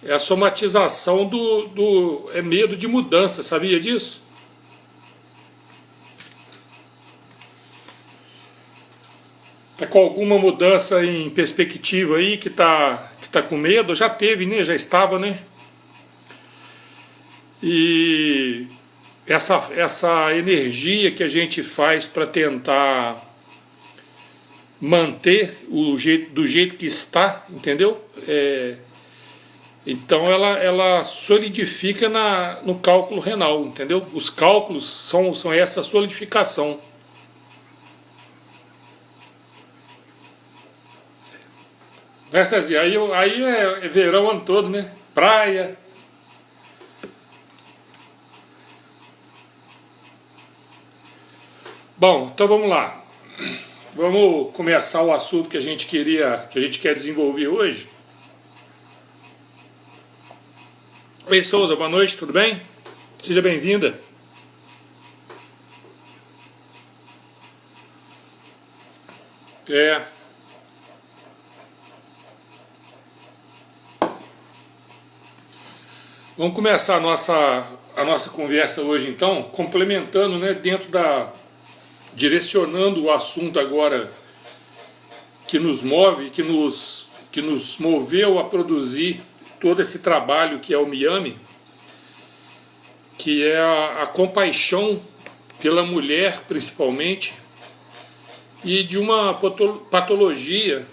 É a somatização do medo de mudança, sabia disso? Tá com alguma mudança em perspectiva aí que tá com medo? Já teve, né? Já estava, né? E essa energia que a gente faz para tentar manter do jeito que está, entendeu? Então ela solidifica no cálculo renal, entendeu? Os cálculos são essa solidificação. Né, Cezinha? Aí é verão o ano todo, né? Praia. Bom, então vamos lá. Vamos começar o assunto que a gente quer desenvolver hoje. Oi, Souza, boa noite, tudo bem? Seja bem-vinda. Vamos começar a nossa conversa hoje, então, complementando, né, direcionando o assunto agora que nos move, que nos moveu a produzir todo esse trabalho que é o Miami, que é a compaixão pela mulher, principalmente, e de uma patologia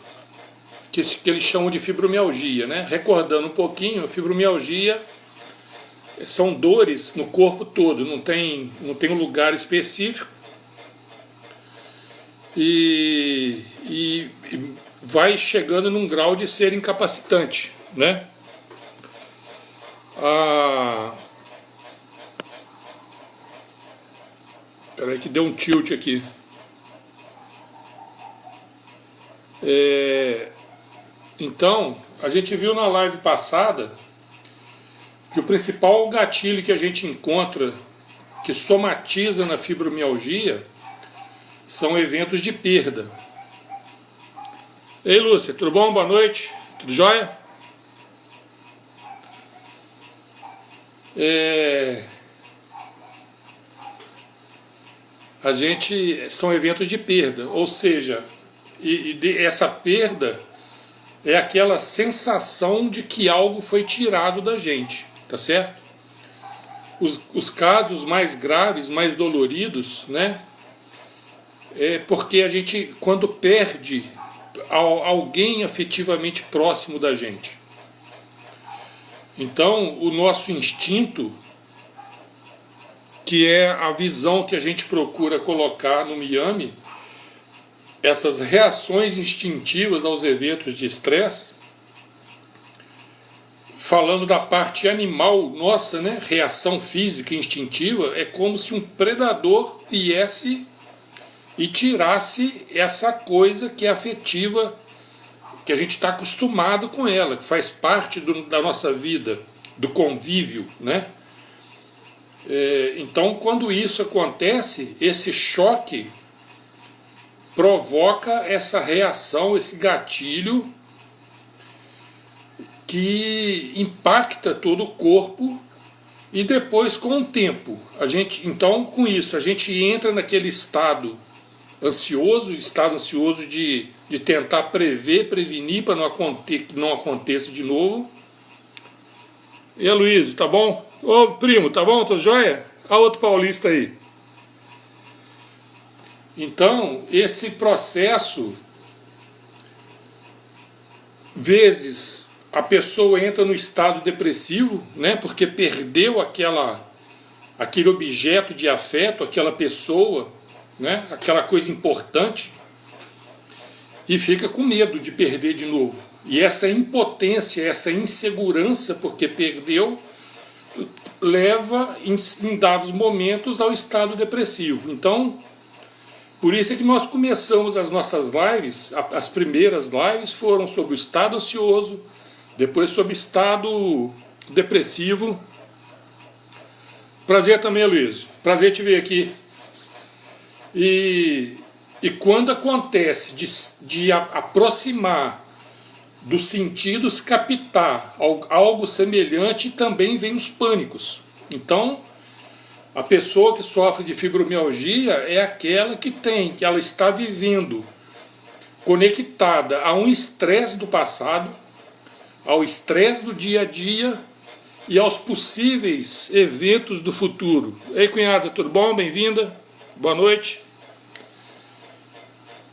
que eles chamam de fibromialgia, né? Recordando um pouquinho, a fibromialgia são dores no corpo todo, não tem um lugar específico, e vai chegando num grau de ser incapacitante, né? Peraí que deu um tilt aqui. Então, a gente viu na live passada que o principal gatilho que a gente encontra, que somatiza na fibromialgia, são eventos de perda. Ei, Lúcia, tudo bom? Boa noite. Tudo jóia? São eventos de perda, ou seja, essa perda é aquela sensação de que algo foi tirado da gente, tá certo? Os casos mais graves, mais doloridos, né? É porque a gente, quando perde alguém afetivamente próximo da gente. Então, o nosso instinto, que é a visão que a gente procura colocar no Miami, essas reações instintivas aos eventos de estresse, falando da parte animal nossa, né, reação física instintiva, é como se um predador viesse e tirasse essa coisa que é afetiva, que a gente está acostumado com ela, que faz parte da nossa vida, do convívio, né? Então, quando isso acontece, esse choque provoca essa reação, esse gatilho que impacta todo o corpo, e depois, com o tempo, então com isso a gente entra naquele estado ansioso de tentar prevenir para que não aconteça de novo. E a Luiz, tá bom? Ô primo, tá bom? Tô joia? A outro paulista aí. Então, esse processo, vezes a pessoa entra no estado depressivo, né, porque perdeu aquele objeto de afeto, aquela pessoa, né, aquela coisa importante, e fica com medo de perder de novo. E essa impotência, essa insegurança, porque perdeu, leva em dados momentos ao estado depressivo. Então, por isso é que nós começamos as nossas lives, as primeiras lives foram sobre o estado ansioso, depois sobre o estado depressivo. Prazer também, Luiz. Prazer te ver aqui. E quando acontece de aproximar dos sentidos captar algo semelhante, também vem os pânicos. Então, a pessoa que sofre de fibromialgia é aquela que ela está vivendo conectada a um estresse do passado, ao estresse do dia a dia e aos possíveis eventos do futuro. Ei, cunhada, tudo bom? Bem-vinda. Boa noite.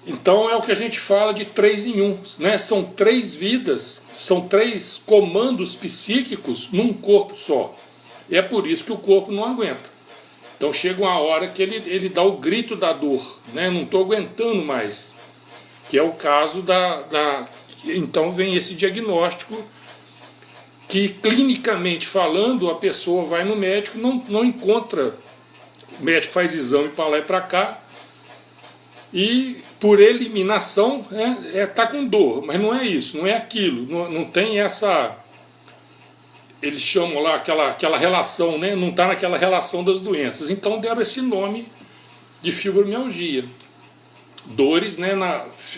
Então é o que a gente fala de 3 em 1, né? São 3 vidas, são 3 comandos psíquicos num corpo só. E é por isso que o corpo não aguenta. Então chega uma hora que ele dá o grito da dor, né? Não estou aguentando mais. Que é o caso Então vem esse diagnóstico que, clinicamente falando, a pessoa vai no médico, não encontra, o médico faz exame para lá e para cá, e por eliminação tá com dor, mas não é isso, não é aquilo, não tem essa, eles chamam lá aquela relação, né? Não está naquela relação das doenças, então deram esse nome de fibromialgia, dores, né,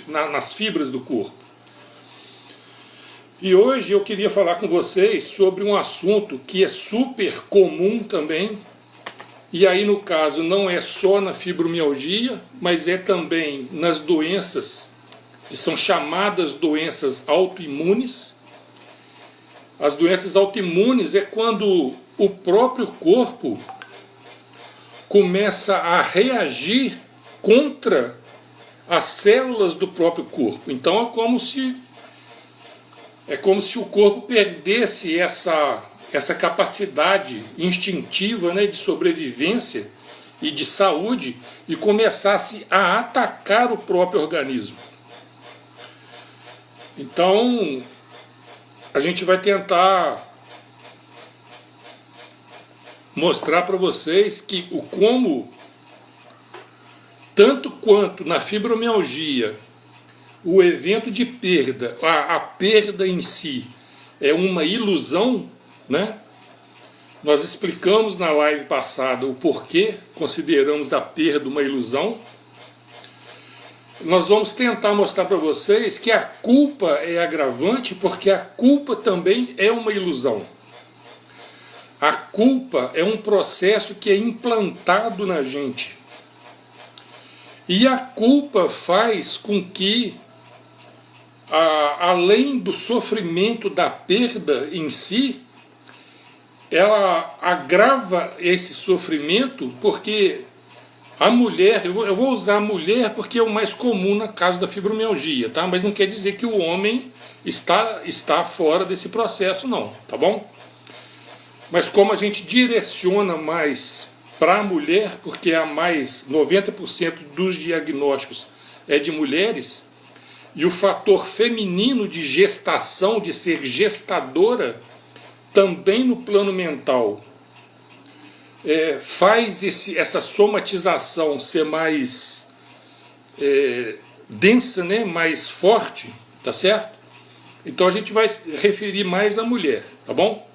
nas fibras do corpo. E hoje eu queria falar com vocês sobre um assunto que é super comum também. E aí, no caso, não é só na fibromialgia, mas é também nas doenças que são chamadas doenças autoimunes. As doenças autoimunes é quando o próprio corpo começa a reagir contra as células do próprio corpo. Então é como se o corpo perdesse essa capacidade instintiva, né, de sobrevivência e de saúde e começasse a atacar o próprio organismo. Então, a gente vai tentar mostrar para vocês que tanto quanto na fibromialgia, o evento de perda, a perda em si, é uma ilusão, né? Nós explicamos na live passada o porquê consideramos a perda uma ilusão. Nós vamos tentar mostrar para vocês que a culpa é agravante, porque a culpa também é uma ilusão. A culpa é um processo que é implantado na gente. E a culpa faz com que, além do sofrimento da perda em si, ela agrava esse sofrimento, porque a mulher, eu vou usar a mulher porque é o mais comum no caso da fibromialgia, tá? Mas não quer dizer que o homem está fora desse processo, não, tá bom? Mas como a gente direciona mais para a mulher, porque a mais 90% dos diagnósticos é de mulheres, e o fator feminino de gestação, de ser gestadora, também no plano mental, faz essa somatização ser mais densa, né? Mais forte, tá certo? Então a gente vai referir mais à mulher, tá bom?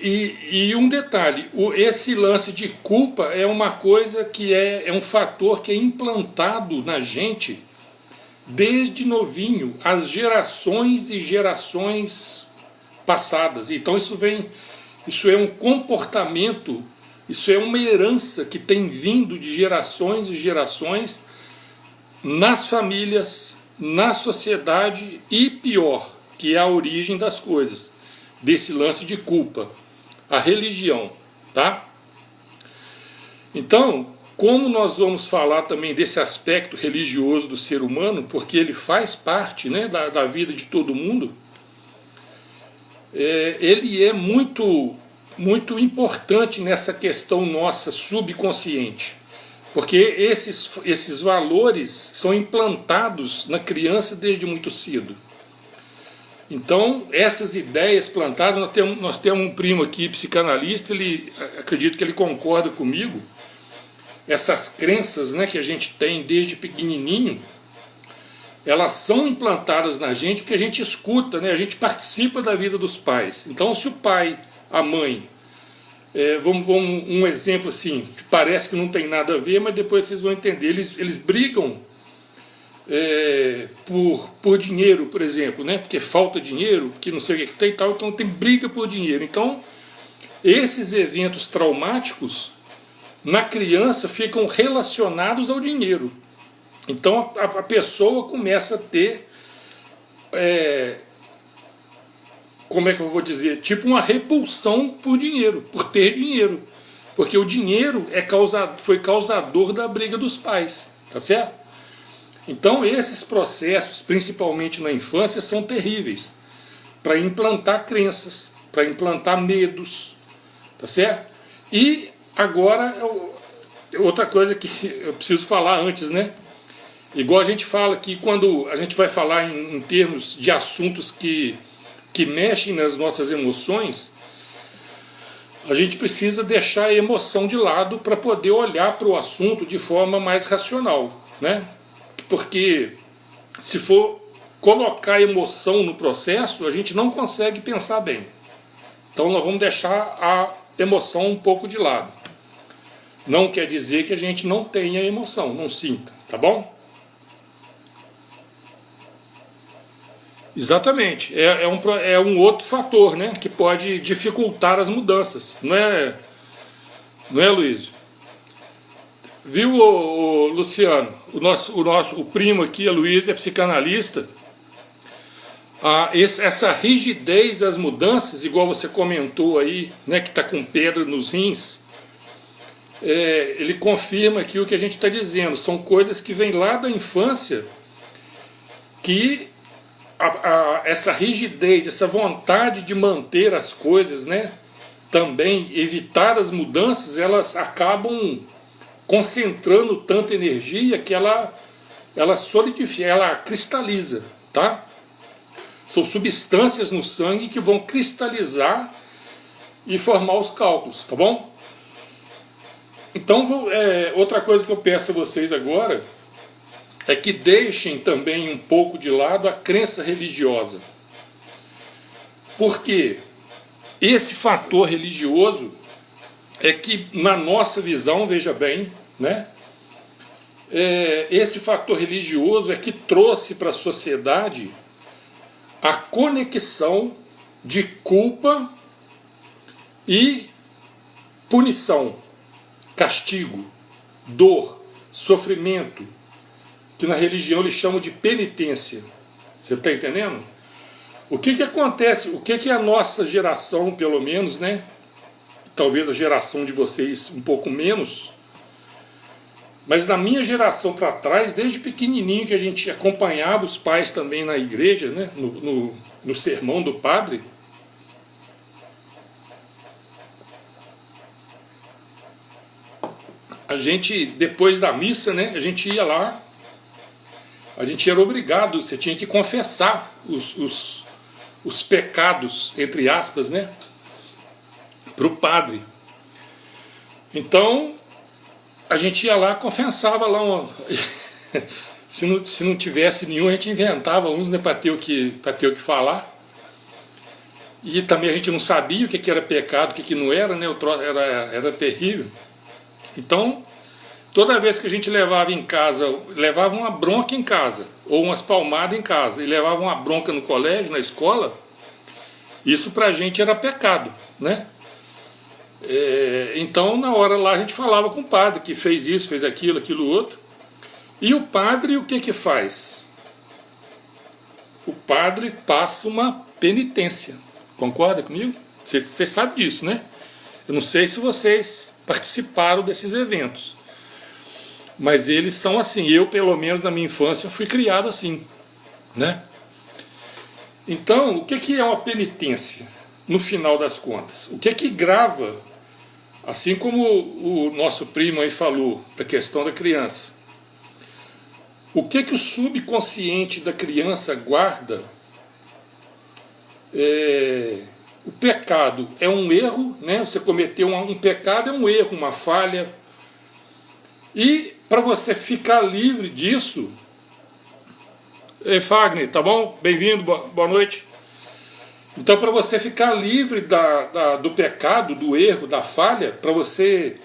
E um detalhe, esse lance de culpa é uma coisa que é um fator que é implantado na gente desde novinho, as gerações e gerações passadas. Então isso é um comportamento, isso é uma herança que tem vindo de gerações e gerações nas famílias, na sociedade e pior, que é a origem das coisas, desse lance de culpa, a religião, tá? Então, como nós vamos falar também desse aspecto religioso do ser humano, porque ele faz parte, né, da vida de todo mundo, ele é muito, muito importante nessa questão nossa subconsciente, porque esses valores são implantados na criança desde muito cedo. Então, essas ideias plantadas, nós temos um primo aqui, psicanalista, acredito que ele concorda comigo, essas crenças, né, que a gente tem desde pequenininho, elas são implantadas na gente porque a gente escuta, né, a gente participa da vida dos pais. Então, se o pai, a mãe, vamos um exemplo assim, que parece que não tem nada a ver, mas depois vocês vão entender, eles brigam por dinheiro, por exemplo, né? Porque falta dinheiro, porque não sei o que tem e tal, então tem briga por dinheiro. Então, esses eventos traumáticos na criança ficam relacionados ao dinheiro. Então a pessoa começa a ter, como é que eu vou dizer, tipo uma repulsão por dinheiro, por ter dinheiro. Porque o dinheiro foi causador da briga dos pais, tá certo? Então esses processos, principalmente na infância, são terríveis para implantar crenças, para implantar medos, tá certo? E agora, outra coisa que eu preciso falar antes, né? Igual a gente fala que quando a gente vai falar em termos de assuntos que mexem nas nossas emoções, a gente precisa deixar a emoção de lado para poder olhar para o assunto de forma mais racional, né? Porque se for colocar emoção no processo, a gente não consegue pensar bem. Então nós vamos deixar a emoção um pouco de lado. Não quer dizer que a gente não tenha emoção, não sinta, tá bom? Exatamente, é um outro fator, né, que pode dificultar as mudanças, não é, Luiz? Viu, Luciano? O primo aqui, a Luiz, é psicanalista. Essa rigidez das mudanças, igual você comentou aí, né, que está com pedra nos rins, ele confirma aqui o que a gente está dizendo. São coisas que vêm lá da infância, que essa rigidez, essa vontade de manter as coisas, né, também evitar as mudanças, elas acabam concentrando tanta energia que ela solidifica, ela cristaliza, tá? São substâncias no sangue que vão cristalizar e formar os cálculos, tá bom? Então, outra coisa que eu peço a vocês agora é que deixem também um pouco de lado a crença religiosa. Porque esse fator religioso é que, na nossa visão, veja bem, né? Esse fator religioso é que trouxe para a sociedade a conexão de culpa e punição, castigo, dor, sofrimento, que na religião eles chamam de penitência. Você está entendendo? O que acontece? O que a nossa geração, pelo menos, né? Talvez a geração de vocês um pouco menos, mas na minha geração para trás, desde pequenininho que a gente acompanhava os pais também na igreja, né? No sermão do padre, a gente, depois da missa, né? A gente ia lá, a gente era obrigado, você tinha que confessar os pecados, entre aspas, né, para o padre. Então, a gente ia lá, confessava lá, se não tivesse nenhum, a gente inventava uns, né, para ter o que falar. E também a gente não sabia o que era pecado, o que não era, né, era terrível. Então, toda vez que a gente levava em casa, levava uma bronca em casa, ou umas palmadas em casa, e levava uma bronca no colégio, na escola, isso pra gente era pecado, né? Então, na hora lá, a gente falava com o padre, que fez isso, fez aquilo outro. E o padre, o que faz? O padre passa uma penitência. Concorda comigo? Vocês sabem disso, né? Eu não sei se vocês participaram desses eventos, mas eles são assim. Eu, pelo menos na minha infância, fui criado assim, né? Então, o que é uma penitência, no final das contas? O que grava, assim como o nosso primo aí falou, da questão da criança, o que o subconsciente da criança guarda? O pecado é um erro, né? Você cometeu um pecado, é um erro, uma falha. E para você ficar livre disso, Fagner, tá bom? Bem-vindo, boa noite. Então, para você ficar livre do pecado, do erro, da falha, para você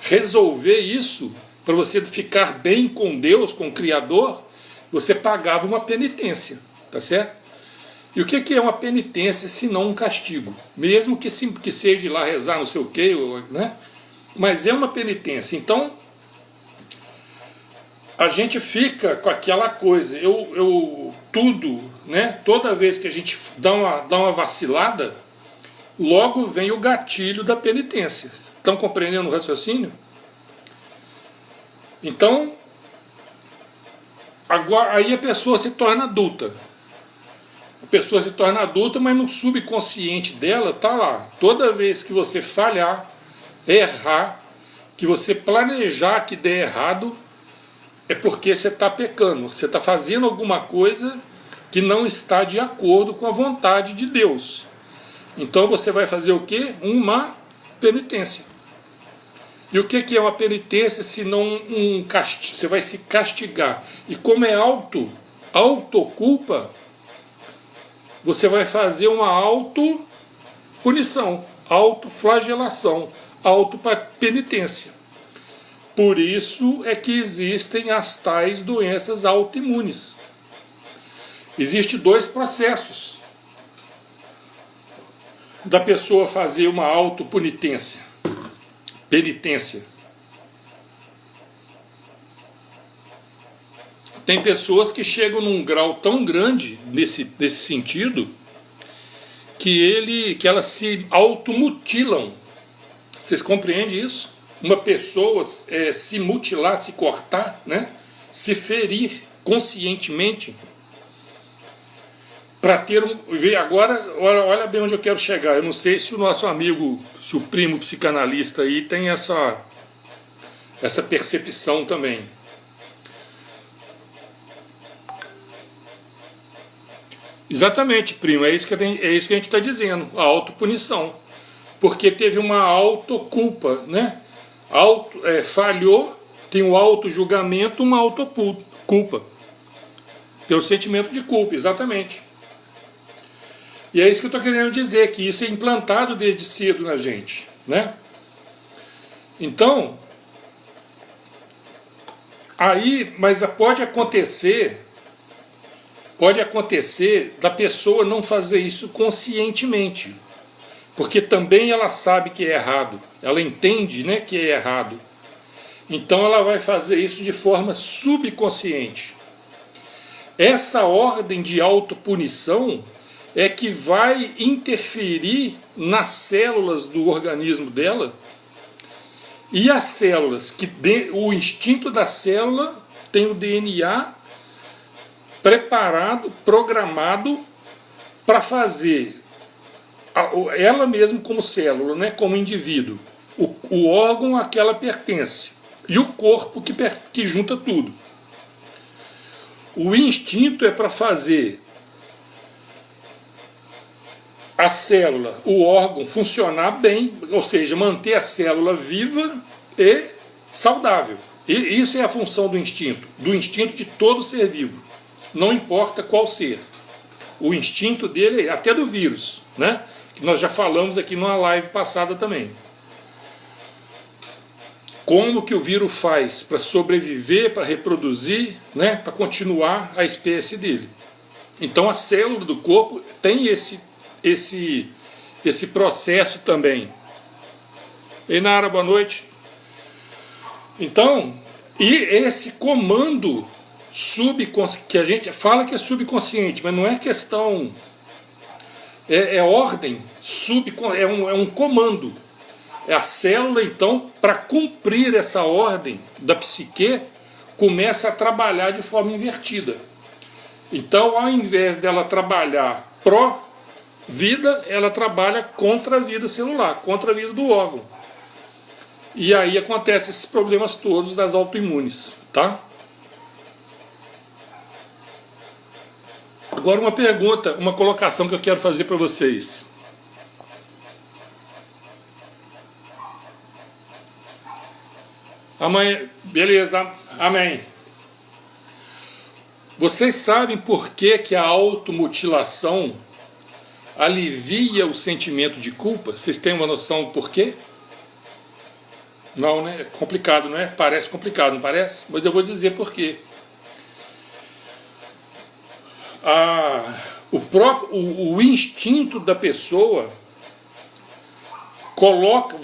resolver isso, para você ficar bem com Deus, com o Criador, você pagava uma penitência, tá certo? E o que é uma penitência se não um castigo? Mesmo que seja ir lá rezar não sei o quê, né? Mas é uma penitência. Então, a gente fica com aquela coisa, tudo, né? Toda vez que a gente dá uma vacilada, logo vem o gatilho da penitência. Estão compreendendo o raciocínio? Então, agora, aí a pessoa se torna adulta. A pessoa se torna adulta, mas no subconsciente dela tá lá. Toda vez que você falhar, errar, que você planejar que der errado, é porque você está pecando. Você está fazendo alguma coisa que não está de acordo com a vontade de Deus. Então você vai fazer o quê? Uma penitência. E o que é uma penitência se não um castigo? Você vai se castigar. E como é autoculpa, você vai fazer uma autopunição, autoflagelação, autopenitência. Por isso é que existem as tais doenças autoimunes. Existem dois processos da pessoa fazer uma autopunitência, penitência. Tem pessoas que chegam num grau tão grande nesse sentido que elas se automutilam. Vocês compreendem isso? Uma pessoa se mutilar, se cortar, né? Se ferir conscientemente para ter um... Agora, olha bem onde eu quero chegar. Eu não sei se o nosso amigo, se o primo psicanalista aí tem essa percepção também. Exatamente, primo, é isso que a gente está dizendo, a autopunição. Porque teve uma autoculpa, né? Falhou, tem um auto-julgamento, uma autoculpa. Pelo sentimento de culpa, exatamente. E é isso que eu estou querendo dizer, que isso é implantado desde cedo na gente, né? Então, aí, mas pode acontecer da pessoa não fazer isso conscientemente, porque também ela sabe que é errado, ela entende, né, que é errado. Então ela vai fazer isso de forma subconsciente. Essa ordem de autopunição é que vai interferir nas células do organismo dela, e as células, o instinto da célula tem o DNA preparado, programado para fazer ela mesma como célula, né, como indivíduo, o órgão a que ela pertence e o corpo que junta tudo. O instinto é para fazer a célula, o órgão funcionar bem, ou seja, manter a célula viva e saudável. E isso é a função do instinto de todo ser vivo, não importa qual ser. O instinto dele, até do vírus, né? Que nós já falamos aqui numa live passada também. Como que o vírus faz para sobreviver, para reproduzir, né? Para continuar a espécie dele. Então a célula do corpo tem esse processo também. Ei, Nara, boa noite. Então, e esse comando subconsciente, que a gente fala que é subconsciente, mas não é questão, é ordem, é um comando. É a célula, então, para cumprir essa ordem da psique, começa a trabalhar de forma invertida. Então, ao invés dela trabalhar pró-vida, ela trabalha contra a vida celular, contra a vida do órgão. E aí acontecem esses problemas todos das autoimunes, tá? Agora uma pergunta, uma colocação que eu quero fazer para vocês. Amanhã, beleza, amém. Vocês sabem por que a automutilação alivia o sentimento de culpa? Vocês têm uma noção do porquê? Não, né? É complicado, não é? Parece complicado, não parece? Mas eu vou dizer por quê. o instinto da pessoa coloca,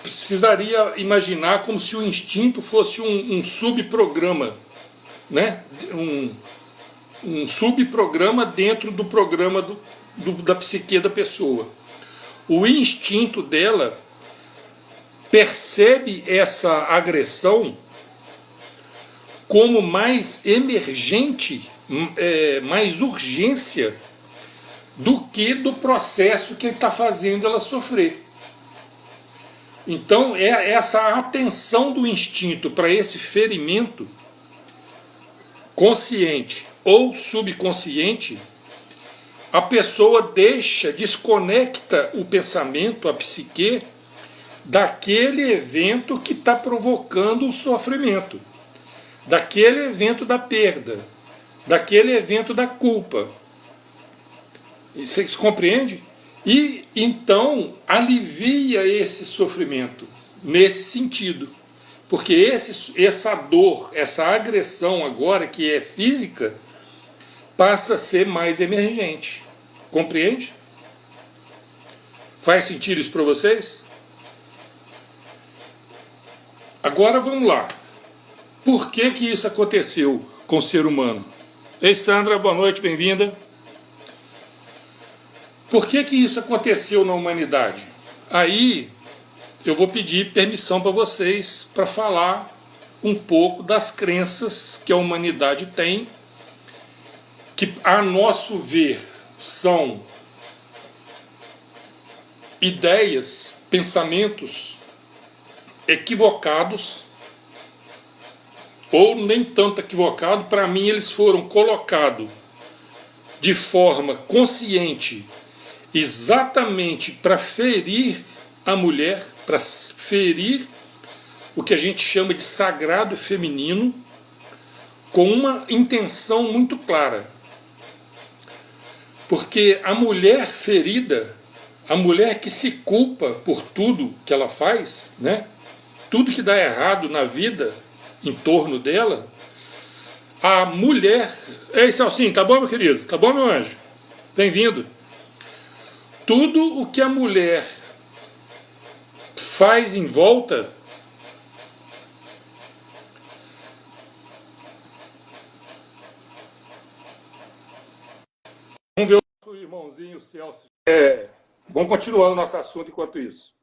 precisaria imaginar como se o instinto fosse um subprograma, né? Um subprograma dentro do programa da psique da pessoa. O instinto dela percebe essa agressão como mais emergente, mais urgência do que do processo que ele está fazendo ela sofrer. Então, essa atenção do instinto para esse ferimento, consciente ou subconsciente, a pessoa desconecta o pensamento, a psique, daquele evento que está provocando o sofrimento, daquele evento da perda, daquele evento da culpa. Você compreende? E então alivia esse sofrimento nesse sentido. Porque essa dor, essa agressão agora, que é física, passa a ser mais emergente. Compreende? Faz sentido isso para vocês? Agora vamos lá. Por que isso aconteceu com o ser humano? Ei, Sandra, boa noite, bem-vinda. Por que isso aconteceu na humanidade? Aí eu vou pedir permissão para vocês para falar um pouco das crenças que a humanidade tem, que a nosso ver são ideias, pensamentos equivocados, ou nem tanto equivocado. Para mim eles foram colocados de forma consciente, exatamente para ferir a mulher, para ferir o que a gente chama de sagrado feminino, com uma intenção muito clara. Porque a mulher ferida, a mulher que se culpa por tudo que ela faz, né? Tudo que dá errado na vida em torno dela, a mulher... Ei, Celcinho, tá bom, meu querido? Tá bom, meu anjo? Bem-vindo. Tudo o que a mulher faz em volta vamos ver o irmãozinho Celso. Vamos continuar o nosso assunto enquanto isso.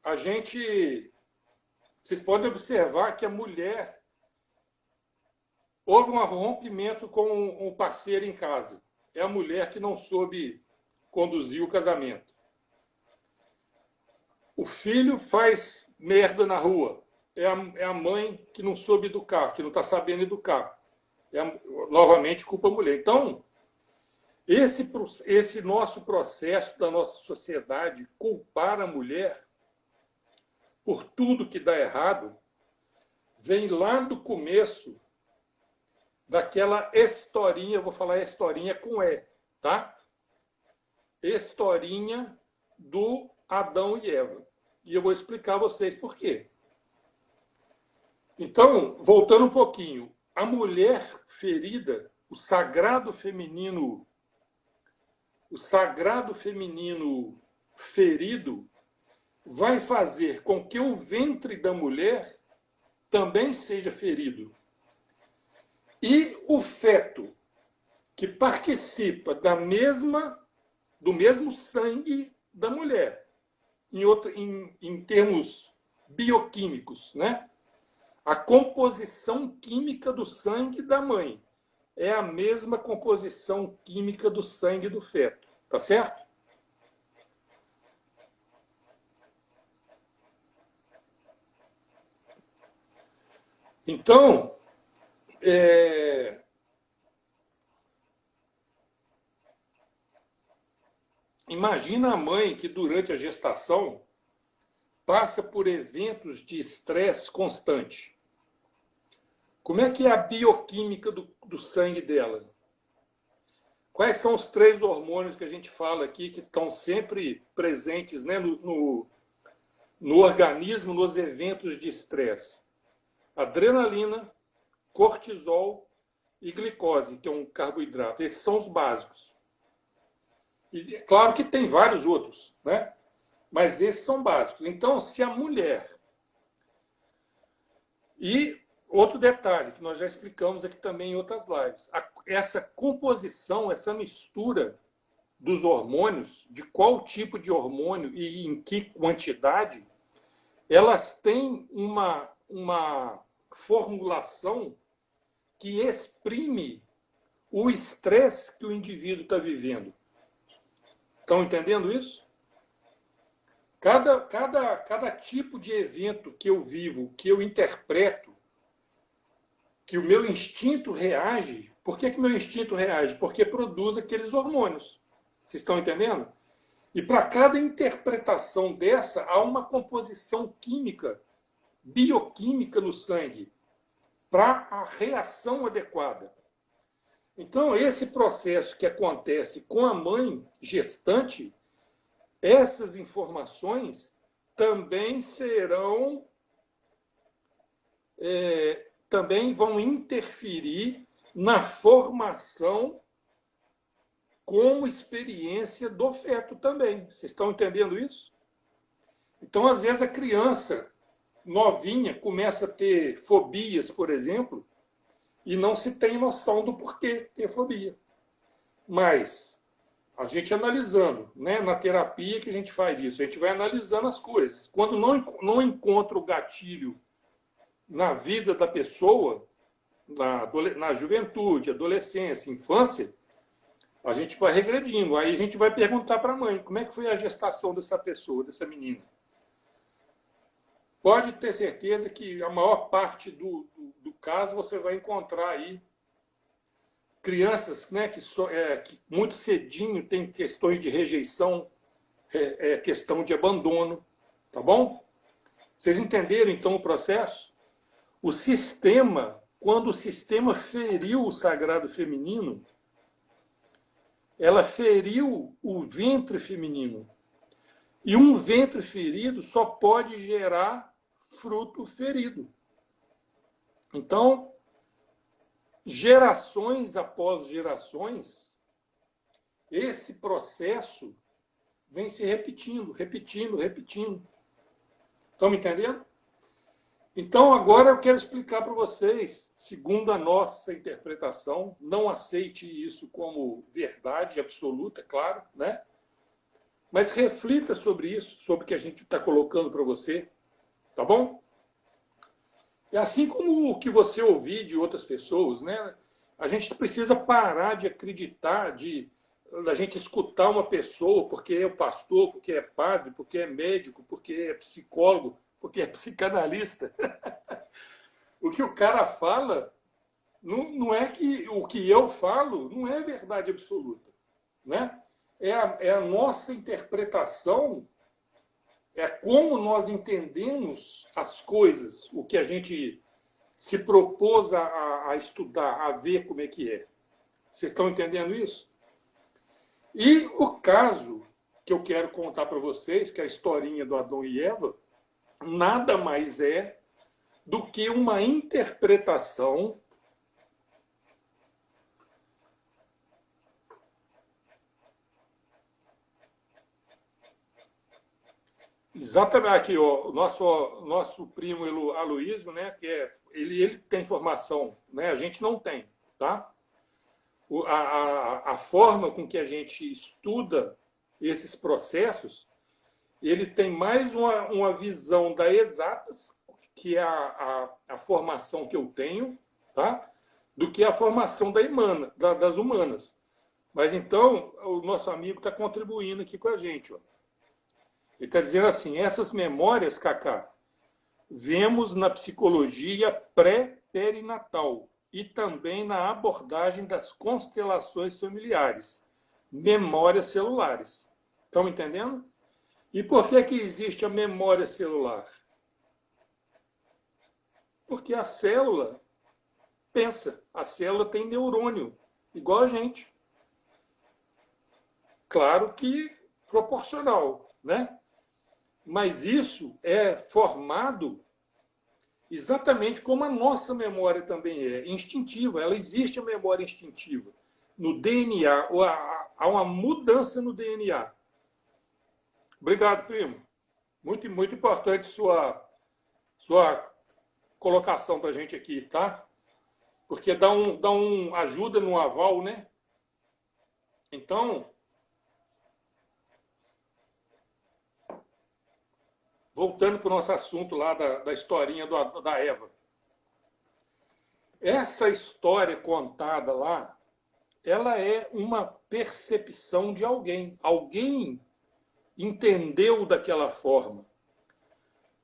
A gente... Vocês podem observar que a mulher... Houve um rompimento com o parceiro em casa. É a mulher que não soube conduzir o casamento. O filho faz merda na rua. É a mãe que não soube educar, que não está sabendo educar. Novamente, culpa a mulher. Então, esse nosso processo da nossa sociedade, culpar a mulher por tudo que dá errado, vem lá do começo daquela historinha, vou falar historinha com E, tá? Historinha do Adão e Eva. E eu vou explicar a vocês por quê. Então, voltando um pouquinho, a mulher ferida, o sagrado feminino ferido, vai fazer com que o ventre da mulher também seja ferido. E o feto, que participa do mesmo sangue da mulher, em termos bioquímicos, né? A composição química do sangue da mãe é a mesma composição química do sangue do feto, tá certo? Então, imagina a mãe que durante a gestação passa por eventos de estresse constante. Como é que é a bioquímica do sangue dela? Quais são os 3 hormônios que a gente fala aqui que estão sempre presentes, né, no organismo nos eventos de estresse? Adrenalina, cortisol e glicose, que é um carboidrato. Esses são os básicos. E claro que tem vários outros, né? Mas esses são básicos. Então, se a mulher... E outro detalhe, que nós já explicamos aqui também em outras lives. Essa composição, essa mistura dos hormônios, de qual tipo de hormônio e em que quantidade, elas têm uma formulação que exprime o estresse que o indivíduo está vivendo. Estão entendendo isso? Cada tipo de evento que eu vivo, que eu interpreto, que o meu instinto reage. Por que meu instinto reage? Porque produz aqueles hormônios. Vocês estão entendendo? E para cada interpretação dessa, há uma composição química, bioquímica no sangue, para a reação adequada. Então, esse processo que acontece com a mãe gestante, essas informações também serão, também vão interferir na formação como experiência do feto também. Vocês estão entendendo isso? Então, às vezes, a criança novinha começa a ter fobias, por exemplo, e não se tem noção do porquê ter fobia. Mas a gente analisando, né, na terapia que a gente faz isso, a gente vai analisando as coisas. Quando não encontra o gatilho na vida da pessoa, na juventude, adolescência, infância, a gente vai regredindo. Aí a gente vai perguntar para a mãe, como é que foi a gestação dessa pessoa, dessa menina? Pode ter certeza que a maior parte do caso você vai encontrar aí crianças, né, que muito cedinho tem questões de rejeição, questão de abandono, tá bom? Vocês entenderam então o processo? O sistema, quando o sistema feriu o sagrado feminino, ela feriu o ventre feminino. E um ventre ferido só pode gerar fruto ferido. Então, gerações após gerações, esse processo vem se repetindo, repetindo, repetindo. Estão me entendendo? Então, agora eu quero explicar para vocês, segundo a nossa interpretação, não aceite isso como verdade absoluta, claro, né? Mas reflita sobre isso, sobre o que a gente está colocando para você, tá bom? É assim como o que você ouvir de outras pessoas, né? A gente precisa parar de acreditar, da gente escutar uma pessoa porque é pastor, porque é padre, porque é médico, porque é psicólogo, porque é psicanalista. O que o cara fala, não é que o que eu falo não é verdade absoluta, né? É a nossa interpretação, é como nós entendemos as coisas, o que a gente se propôs a estudar, a ver como é que é. Vocês estão entendendo isso? E o caso que eu quero contar para vocês, que é a historinha do Adão e Eva, nada mais é do que uma interpretação exatamente aqui, ó, o nosso primo Aloysio, né, ele tem formação, né, a gente não tem, tá? A forma com que a gente estuda esses processos, ele tem mais uma visão das exatas, que é a formação que eu tenho, tá? Do que a formação das humanas. Mas então, o nosso amigo está contribuindo aqui com a gente, ó. Ele está dizendo assim, essas memórias, Cacá, vemos na psicologia pré-perinatal e também na abordagem das constelações familiares, memórias celulares. Estão entendendo? E por que existe a memória celular? Porque a célula pensa, a célula tem neurônio, igual a gente. Claro que proporcional, né? Mas isso é formado Exatamente como a nossa memória também é instintiva, ela existe a memória instintiva. No DNA, há uma mudança no DNA. Obrigado, primo. Muito, muito importante sua colocação para a gente aqui, tá? Porque ajuda no aval, né? Então, voltando para o nosso assunto lá da historinha da Eva. Essa história contada lá, ela é uma percepção de alguém. Alguém entendeu daquela forma.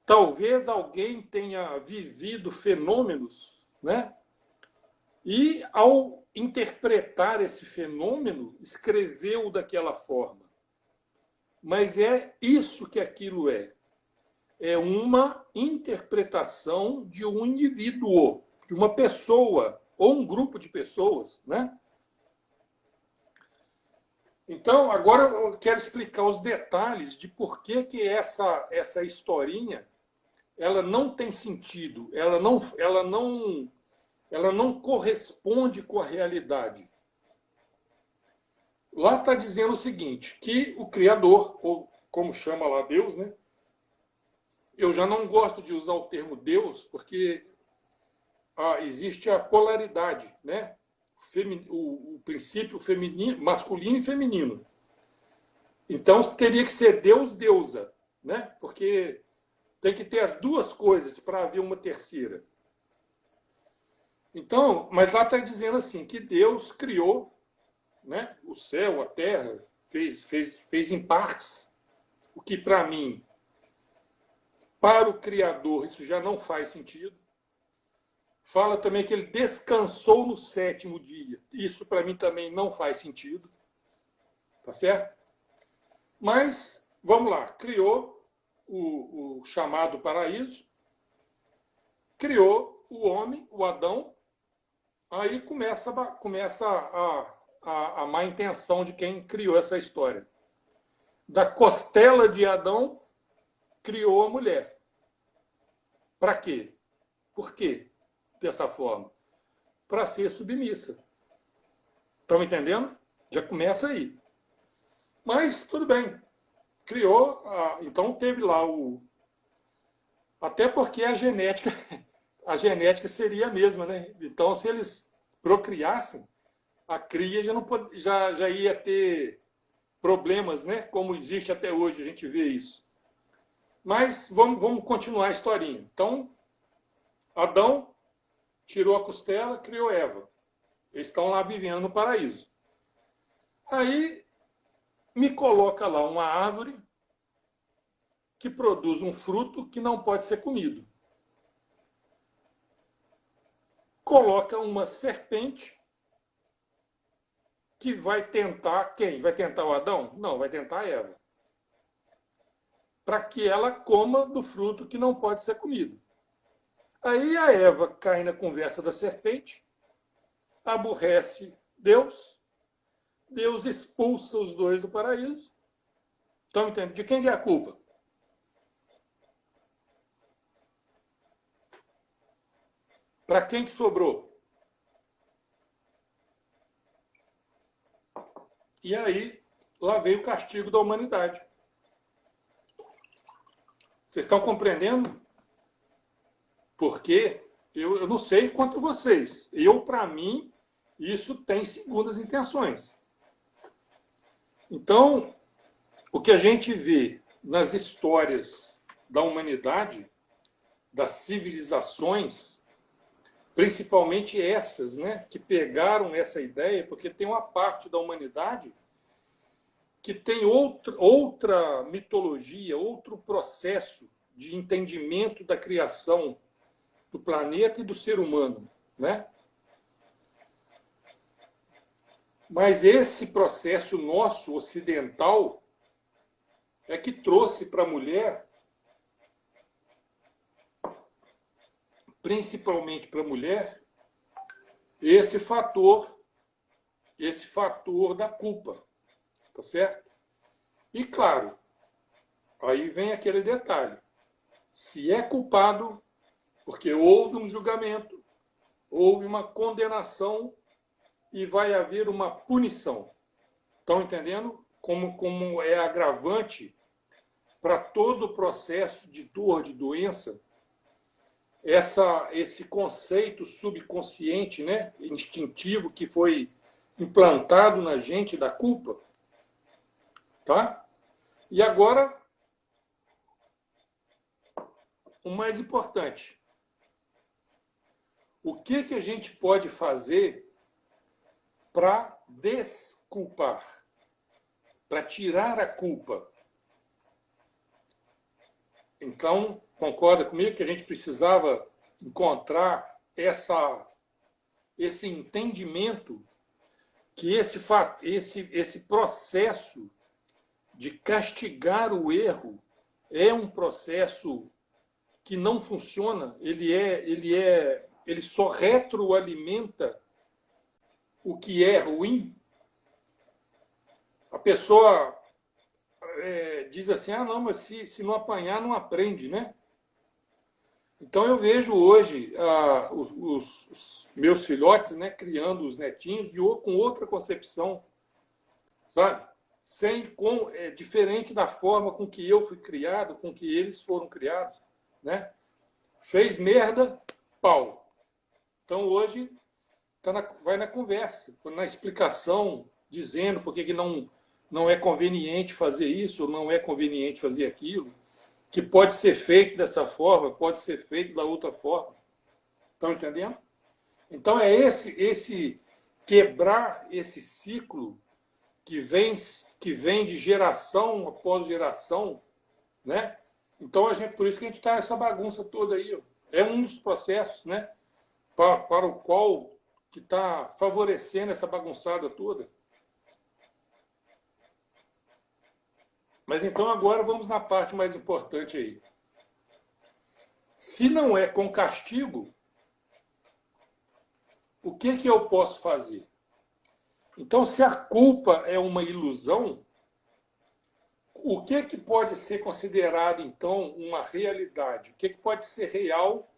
Talvez alguém tenha vivido fenômenos, né? E ao interpretar esse fenômeno, escreveu daquela forma. Mas é isso que aquilo é. É uma interpretação de um indivíduo, de uma pessoa, ou um grupo de pessoas, né? Então, agora eu quero explicar os detalhes de por que essa historinha ela não tem sentido, ela não corresponde com a realidade. Lá está dizendo o seguinte, que o Criador, ou como chama lá Deus, né? Eu já não gosto de usar o termo Deus, porque existe a polaridade, né? O princípio feminino, masculino e feminino. Então teria que ser Deus, deusa, né? Porque tem que ter as duas coisas para haver uma terceira. Então, mas lá está dizendo assim, que Deus criou, né, o céu, a terra, fez em partes, o que para mim, para o Criador, isso já não faz sentido. Fala também que ele descansou no sétimo dia. Isso para mim também não faz sentido. Tá certo? Mas, vamos lá, criou o chamado paraíso, criou o homem, o Adão, aí começa a má intenção de quem criou essa história. Da costela de Adão, criou a mulher. Para quê? Por quê dessa forma? Para ser submissa. Estão entendendo? Já começa aí. Mas tudo bem. Criou, então teve lá até porque a genética seria a mesma, né? Então, se eles procriassem, a cria já ia ter problemas, né? Como existe até hoje, a gente vê isso. Mas vamos continuar a historinha. Então, Adão tirou a costela, criou Eva. Eles estão lá vivendo no paraíso. Aí me coloca lá uma árvore que produz um fruto que não pode ser comido. Coloca uma serpente que vai tentar quem? Vai tentar o Adão? Não, vai tentar a Eva. Para que ela coma do fruto que não pode ser comido. Aí a Eva cai na conversa da serpente, aborrece Deus, Deus expulsa os dois do paraíso. Estão entendendo? De quem é a culpa? Para quem que sobrou? E aí, lá veio o castigo da humanidade. Vocês estão compreendendo? Porque eu não sei quanto vocês. Para mim, isso tem segundas intenções. Então, o que a gente vê nas histórias da humanidade, das civilizações, principalmente essas, né, que pegaram essa ideia, porque tem uma parte da humanidade que tem outra mitologia, outro processo de entendimento da criação do planeta e do ser humano, né? Mas esse processo nosso ocidental é que trouxe para a mulher, principalmente para a mulher, esse fator da culpa, tá certo? E claro, aí vem aquele detalhe: se é culpado, Porque houve um julgamento, houve uma condenação e vai haver uma punição. Estão entendendo como é agravante para todo o processo de dor, de doença, esse conceito subconsciente, né, instintivo que foi implantado na gente da culpa, tá? E agora, o mais importante, o que a gente pode fazer para desculpar, para tirar a culpa? Então, concorda comigo que a gente precisava encontrar esse entendimento que esse processo de castigar o erro é um processo que não funciona, ele só retroalimenta o que é ruim. A pessoa diz assim, não, mas se não apanhar, não aprende, né? Então eu vejo hoje os meus filhotes, né, criando os netinhos com outra concepção, sabe? Diferente da forma com que eu fui criado, com que eles foram criados, né? Fez merda, pau. Então hoje vai na conversa, na explicação, dizendo por que não é conveniente fazer isso, ou não é conveniente fazer aquilo, que pode ser feito dessa forma, pode ser feito da outra forma. Estão entendendo? Então é esse quebrar esse ciclo que vem de geração após geração, né? Então por isso que a gente está nessa bagunça toda aí. Ó. É um dos processos, né? Para o qual que está favorecendo essa bagunçada toda. Mas então agora vamos na parte mais importante aí. Se não é com castigo, o que eu posso fazer? Então, se a culpa é uma ilusão, o que pode ser considerado, então, uma realidade? O que pode ser real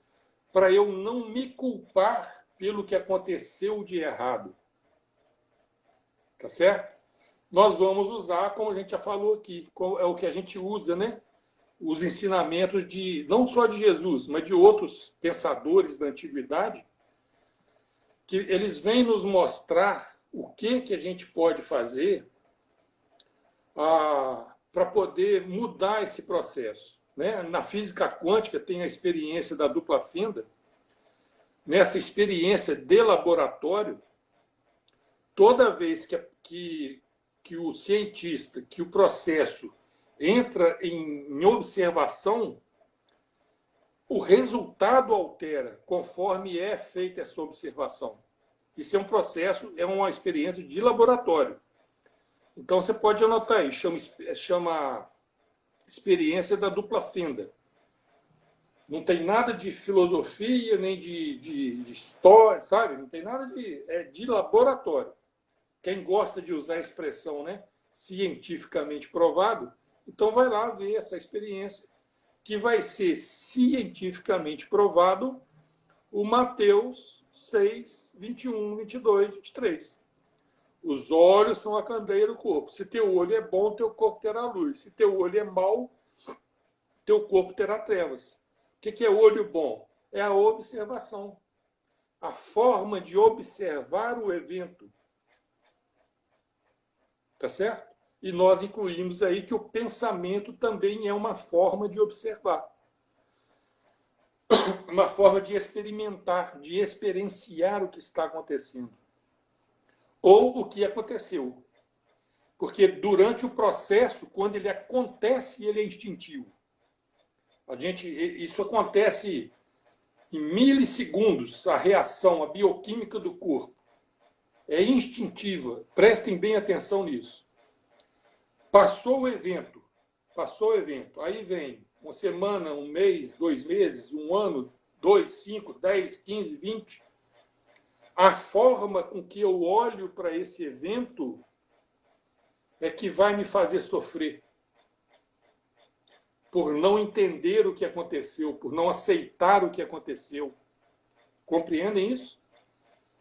para eu não me culpar pelo que aconteceu de errado? Tá certo? Nós vamos usar, como a gente já falou aqui, é o que a gente usa, né? Os ensinamentos não só de Jesus, mas de outros pensadores da antiguidade, que eles vêm nos mostrar o que a gente pode fazer para poder mudar esse processo. Né? Na física quântica tem a experiência da dupla fenda. Nessa experiência de laboratório, toda vez que o cientista, que o processo entra em observação, o resultado altera conforme é feita essa observação. Isso é um processo, é uma experiência de laboratório. Então você pode anotar aí, chama experiência da dupla fenda. Não tem nada de filosofia, nem de história, sabe? Não tem nada de laboratório. Quem gosta de usar a expressão, né, cientificamente provado, então vai lá ver essa experiência, que vai ser cientificamente provado o Mateus 6, 21, 22, 23. Os olhos são a candeia do corpo. Se teu olho é bom, teu corpo terá luz. Se teu olho é mau, teu corpo terá trevas. O que é olho bom? É a observação. A forma de observar o evento. Tá certo? E nós incluímos aí que o pensamento também é uma forma de observar. Uma forma de experimentar, de experienciar o que está acontecendo. Ou o que aconteceu. Porque durante o processo, quando ele acontece, ele é instintivo. Isso acontece em milissegundos, a reação, a bioquímica do corpo. É instintiva. Prestem bem atenção nisso. Passou o evento. Aí vem uma semana, um mês, 2 meses, um ano, 2, 5, 10, 15, 20. A forma com que eu olho para esse evento é que vai me fazer sofrer. por não entender o que aconteceu, por não aceitar o que aconteceu. Compreendem isso?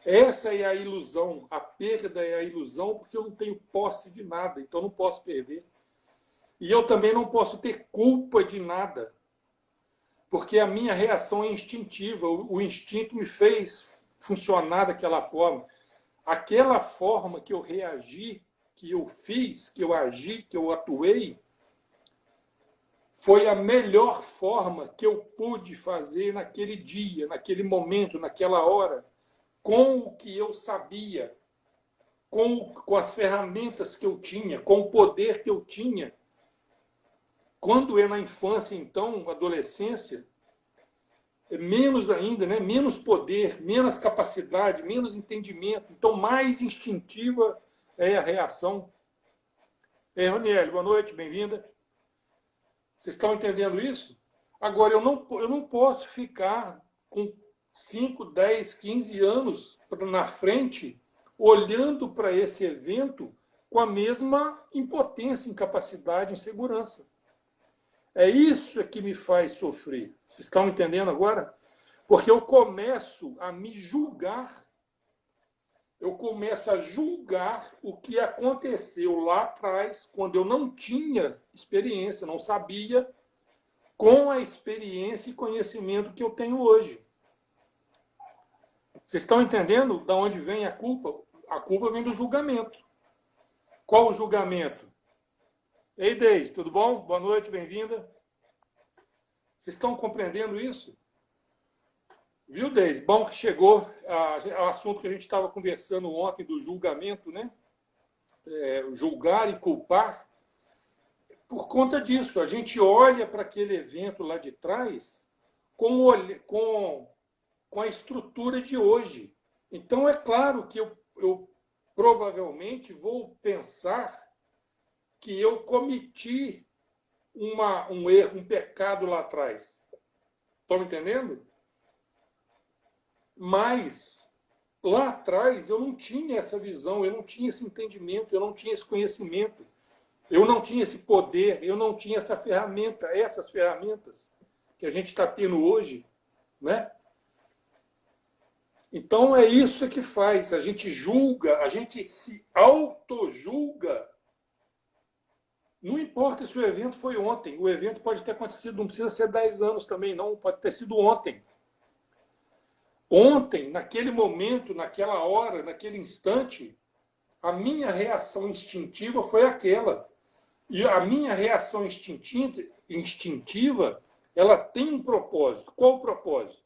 Essa é a ilusão, a perda é a ilusão, porque eu não tenho posse de nada, então eu não posso perder. E eu também não posso ter culpa de nada, porque a minha reação é instintiva, o instinto me fez funcionar daquela forma. Aquela forma que eu reagi, que eu fiz, que eu agi, que eu atuei, foi a melhor forma que eu pude fazer naquele dia, naquele momento, naquela hora, com o que eu sabia, com as ferramentas que eu tinha, com o poder que eu tinha. Quando é na infância, então, adolescência, é menos ainda, né? Menos poder, menos capacidade, menos entendimento. Então, mais instintiva é a reação. Roniel, boa noite, bem-vinda. Vocês estão entendendo isso? Agora, eu não posso ficar com 5, 10, 15 anos na frente, olhando para esse evento com a mesma impotência, incapacidade, insegurança. É isso que me faz sofrer. Vocês estão entendendo agora? Porque eu começo a me julgar. Eu começo a julgar o que aconteceu lá atrás, quando eu não tinha experiência, não sabia, com a experiência e conhecimento que eu tenho hoje. Vocês estão entendendo de onde vem a culpa? A culpa vem do julgamento. Qual o julgamento? Ei, Deise, tudo bom? Boa noite, bem-vinda. Vocês estão compreendendo isso? Viu, Deise? Bom que chegou ao assunto que a gente estava conversando ontem do julgamento, né? Julgar e culpar. Por conta disso, a gente olha para aquele evento lá de trás com a estrutura de hoje. Então, é claro que eu provavelmente vou pensar que eu cometi um erro, um pecado lá atrás. Estão me entendendo? Mas lá atrás eu não tinha essa visão, eu não tinha esse entendimento, eu não tinha esse conhecimento, eu não tinha esse poder, eu não tinha essa ferramenta, essas ferramentas que a gente está tendo hoje, né? Então é isso que faz, a gente julga, a gente se auto-julga. Não importa se o evento foi ontem, o evento pode ter acontecido, não precisa ser 10 anos também, não, pode ter sido ontem. Ontem, naquele momento, naquela hora, naquele instante, a minha reação instintiva foi aquela. E a minha reação instintiva, ela tem um propósito. Qual o propósito?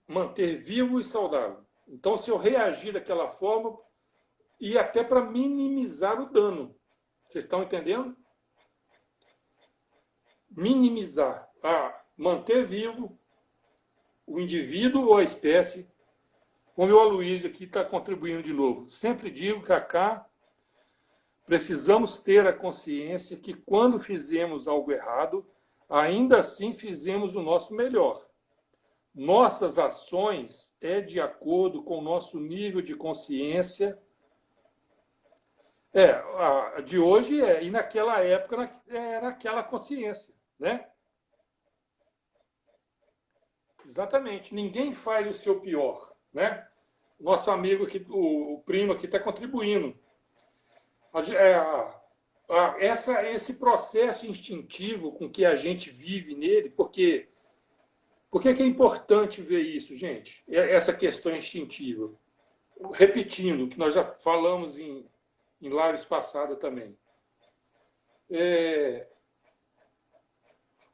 Manter vivo e saudável. Então, se eu reagir daquela forma, e até para minimizar o dano. Vocês estão entendendo? Minimizar. Manter vivo o indivíduo ou a espécie. Como o Aloysio aqui está contribuindo de novo. Sempre digo, Cacá, precisamos ter a consciência que quando fizemos algo errado, ainda assim fizemos o nosso melhor. Nossas ações é de acordo com o nosso nível de consciência. De hoje e naquela época era aquela consciência, né? Exatamente. Ninguém faz o seu pior, né? Nosso amigo aqui, o primo aqui está contribuindo. Esse processo instintivo com que a gente vive nele, porque por que é importante ver isso, gente? Essa questão instintiva. Repetindo, que nós já falamos em lives passadas também.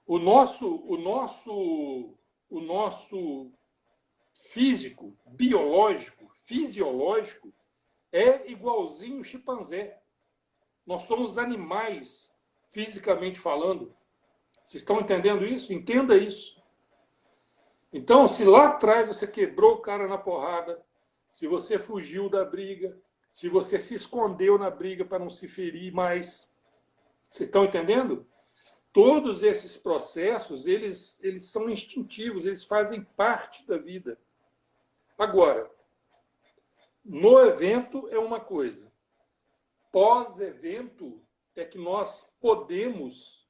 O nosso físico, biológico, fisiológico, é igualzinho o chimpanzé. Nós somos animais, fisicamente falando. Vocês estão entendendo isso? Entenda isso. Então, se lá atrás você quebrou o cara na porrada, se você fugiu da briga, se você se escondeu na briga para não se ferir mais, vocês estão entendendo? Todos esses processos, eles são instintivos, eles fazem parte da vida. Agora, no evento é uma coisa. Pós-evento é que nós podemos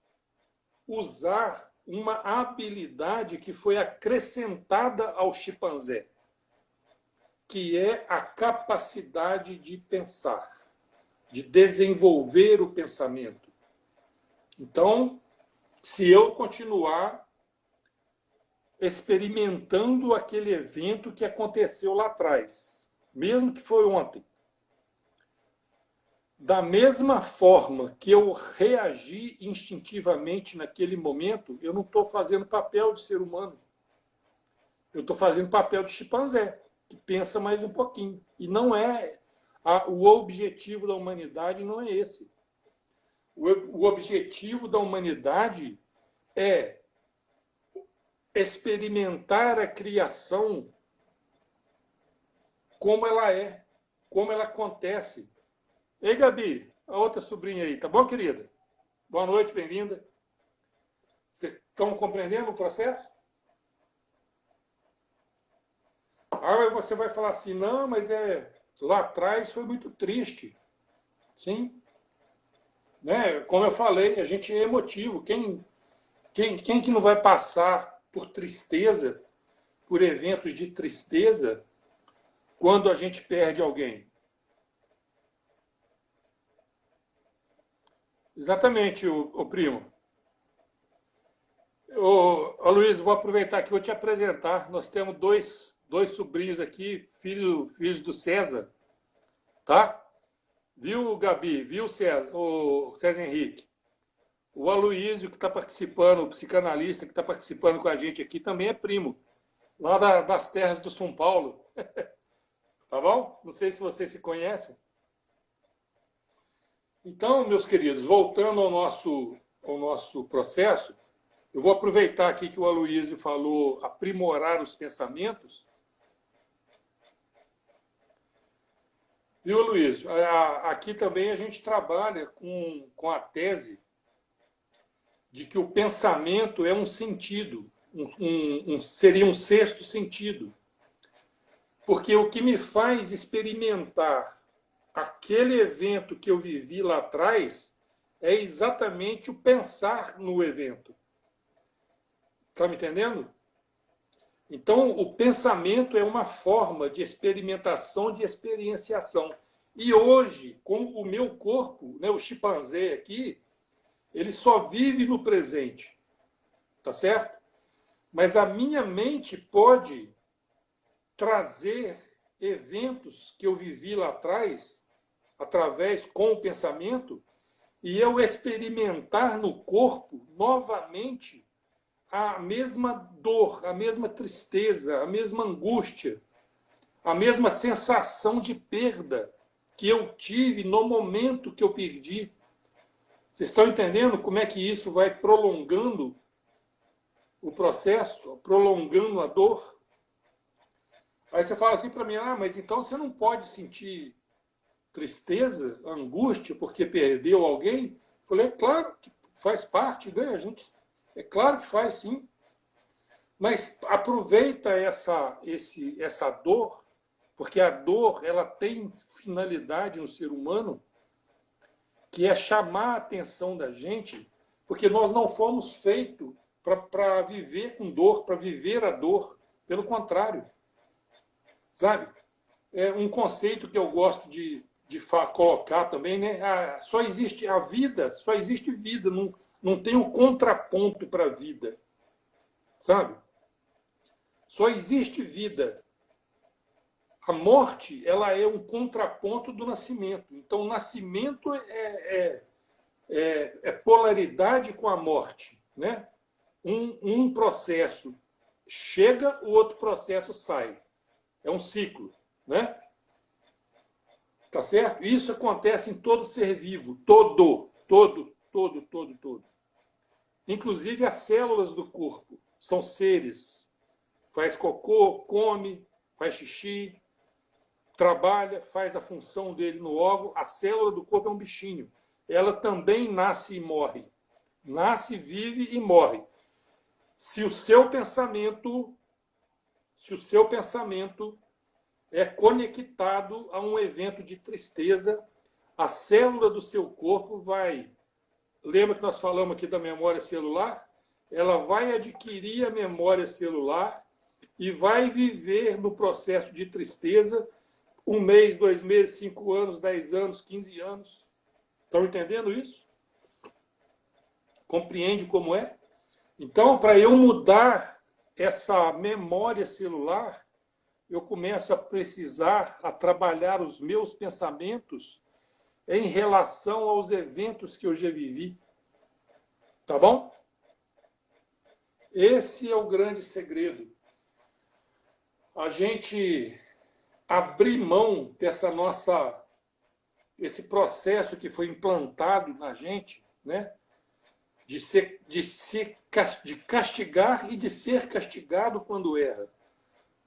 usar uma habilidade que foi acrescentada ao chimpanzé, que é a capacidade de pensar, de desenvolver o pensamento. Então, se eu continuar experimentando aquele evento que aconteceu lá atrás, mesmo que foi ontem, da mesma forma que eu reagi instintivamente naquele momento, eu não estou fazendo papel de ser humano. Eu estou fazendo papel de chimpanzé, que pensa mais um pouquinho. E não é o objetivo da humanidade não é esse. O objetivo da humanidade é experimentar a criação como ela é, como ela acontece. Ei, Gabi, a outra sobrinha aí, tá bom, querida? Boa noite, bem-vinda. Vocês estão compreendendo o processo? Ah, você vai falar assim, não, mas lá atrás foi muito triste. Sim. Né? Como eu falei, a gente é emotivo. Quem que não vai passar por tristeza, por eventos de tristeza, quando a gente perde alguém? Exatamente, o primo. Ô, Luiz, vou aproveitar que vou te apresentar. Nós temos dois sobrinhos aqui, filhos do César, tá? Viu, Gabi? Viu, César, o César Henrique? O Aloísio, que está participando, o psicanalista que está participando com a gente aqui, também é primo, lá das terras do São Paulo. Tá bom? Não sei se vocês se conhecem. Então, meus queridos, voltando ao nosso processo, eu vou aproveitar aqui que o Aloísio falou aprimorar os pensamentos. Viu, Aloísio? Aqui também a gente trabalha com a tese de que o pensamento é um sentido, seria um sexto sentido. Porque o que me faz experimentar aquele evento que eu vivi lá atrás é exatamente o pensar no evento. Está me entendendo? Então, o pensamento é uma forma de experimentação, de experienciação. E hoje, com o meu corpo, né, o chimpanzé aqui, ele só vive no presente. Tá certo? Mas a minha mente pode trazer eventos que eu vivi lá atrás, com o pensamento, e eu experimentar no corpo novamente a mesma dor, a mesma tristeza, a mesma angústia, a mesma sensação de perda que eu tive no momento que eu perdi. Vocês estão entendendo como é que isso vai prolongando o processo, prolongando a dor? Aí você fala assim para mim, mas então você não pode sentir tristeza, angústia, porque perdeu alguém? Eu falei, é claro que faz parte, né? É claro que faz, sim. Mas aproveita essa dor, porque a dor ela tem finalidade no ser humano, que é chamar a atenção da gente, porque nós não fomos feitos para viver com dor, para viver a dor. Pelo contrário. Sabe? É um conceito que eu gosto de colocar também, né? Só existe a vida, só existe vida, não tem um contraponto para a vida, sabe? Só existe vida. A morte, ela é um contraponto do nascimento. Então, o nascimento é polaridade com a morte, né? Um processo chega, o outro processo sai. É um ciclo, né? Tá certo? Isso acontece em todo ser vivo, todo. Inclusive as células do corpo são seres. Faz cocô, come, faz xixi, trabalha, faz a função dele no órgão. A célula do corpo é um bichinho. Ela também nasce e morre. Nasce, vive e morre. Se o seu pensamento é conectado a um evento de tristeza, a célula do seu corpo vai lembra que nós falamos aqui da memória celular? Ela vai adquirir a memória celular e vai viver no processo de tristeza 1 mês, 2 meses, 5 anos, 10 anos, 15 anos. Estão entendendo isso? Compreende como é? Então, para eu mudar essa memória celular, eu começo a precisar a trabalhar os meus pensamentos em relação aos eventos que eu já vivi. Tá bom? Esse é o grande segredo. A gente abrir mão esse processo que foi implantado na gente, né? De castigar e de ser castigado quando erra.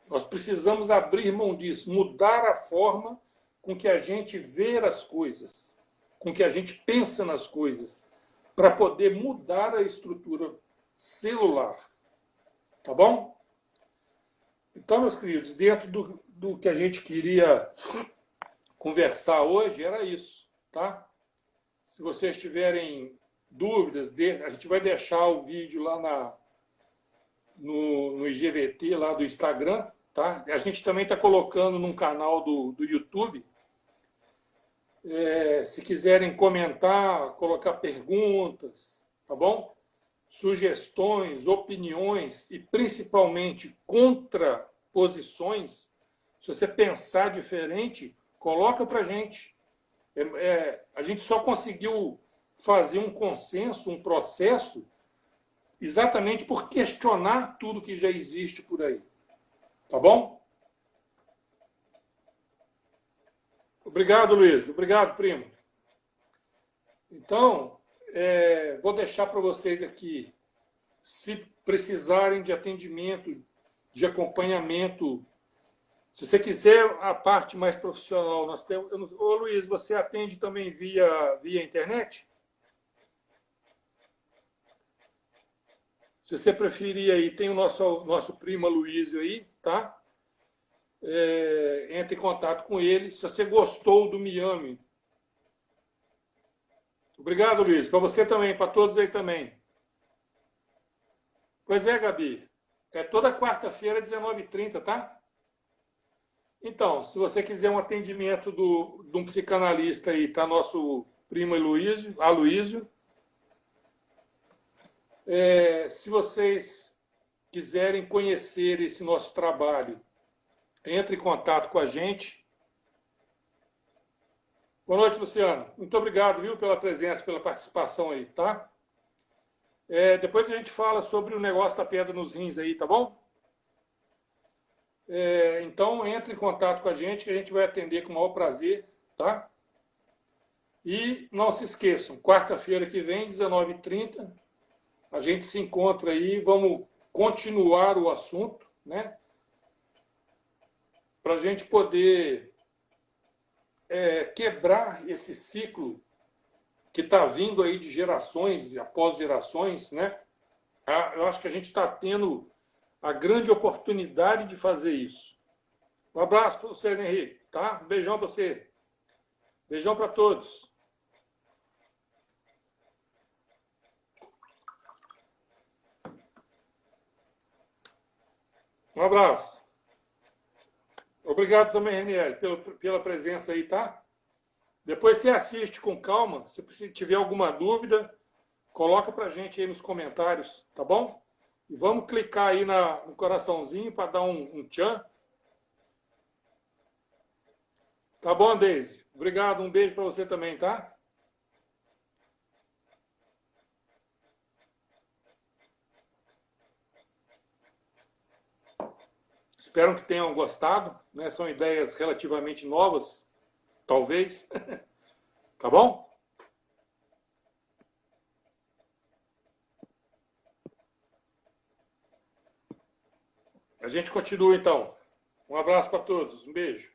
Nós precisamos abrir mão disso, mudar a forma com que a gente vê as coisas, com que a gente pensa nas coisas, para poder mudar a estrutura celular. Tá bom? Então, meus queridos, dentro do que a gente queria conversar hoje, era isso, tá? Se vocês tiverem dúvidas, a gente vai deixar o vídeo lá no IGVT, lá do Instagram, tá? A gente também está colocando num canal do YouTube. Se quiserem comentar, colocar perguntas, tá bom? Sugestões, opiniões e principalmente contraposições, se você pensar diferente, coloca para a gente. A gente só conseguiu fazer um consenso, um processo, exatamente por questionar tudo que já existe por aí. Tá bom? Obrigado, Luiz. Obrigado, primo. Então, vou deixar para vocês aqui, se precisarem de atendimento, de acompanhamento, se você quiser a parte mais profissional, nós temos... Ô, Luiz, você atende também via internet? Se você preferir aí, tem o nosso primo Luísio aí, tá? Entre em contato com ele. Se você gostou do Miami. Obrigado, Luiz. Para você também, para todos aí também. Pois é, Gabi. É toda quarta-feira, 19h30, tá? Então, se você quiser um atendimento de um psicanalista aí, tá nosso primo Aloísio. Se vocês quiserem conhecer esse nosso trabalho, entre em contato com a gente. Boa noite, Luciano. Muito obrigado, viu, pela presença, pela participação aí, tá? Depois a gente fala sobre o negócio da pedra nos rins aí, tá bom? Então, entre em contato com a gente, que a gente vai atender com o maior prazer, tá? E não se esqueçam, quarta-feira que vem, 19h30, a gente se encontra aí, vamos continuar o assunto, né? Para a gente poder quebrar esse ciclo que está vindo aí de gerações após gerações, né? Eu acho que a gente está tendo a grande oportunidade de fazer isso. Um abraço para vocês, Henrique, tá? Um beijão para você. Beijão para todos. Um abraço. Obrigado também, Reniel, pela presença aí, tá? Depois você assiste com calma. Se tiver alguma dúvida, coloca pra gente aí nos comentários, tá bom? E vamos clicar aí no coraçãozinho para dar um tchan. Tá bom, Deise? Obrigado, um beijo para você também, tá? Espero que tenham gostado, né? São ideias relativamente novas, talvez. Tá bom? A gente continua então. Um abraço para todos, um beijo.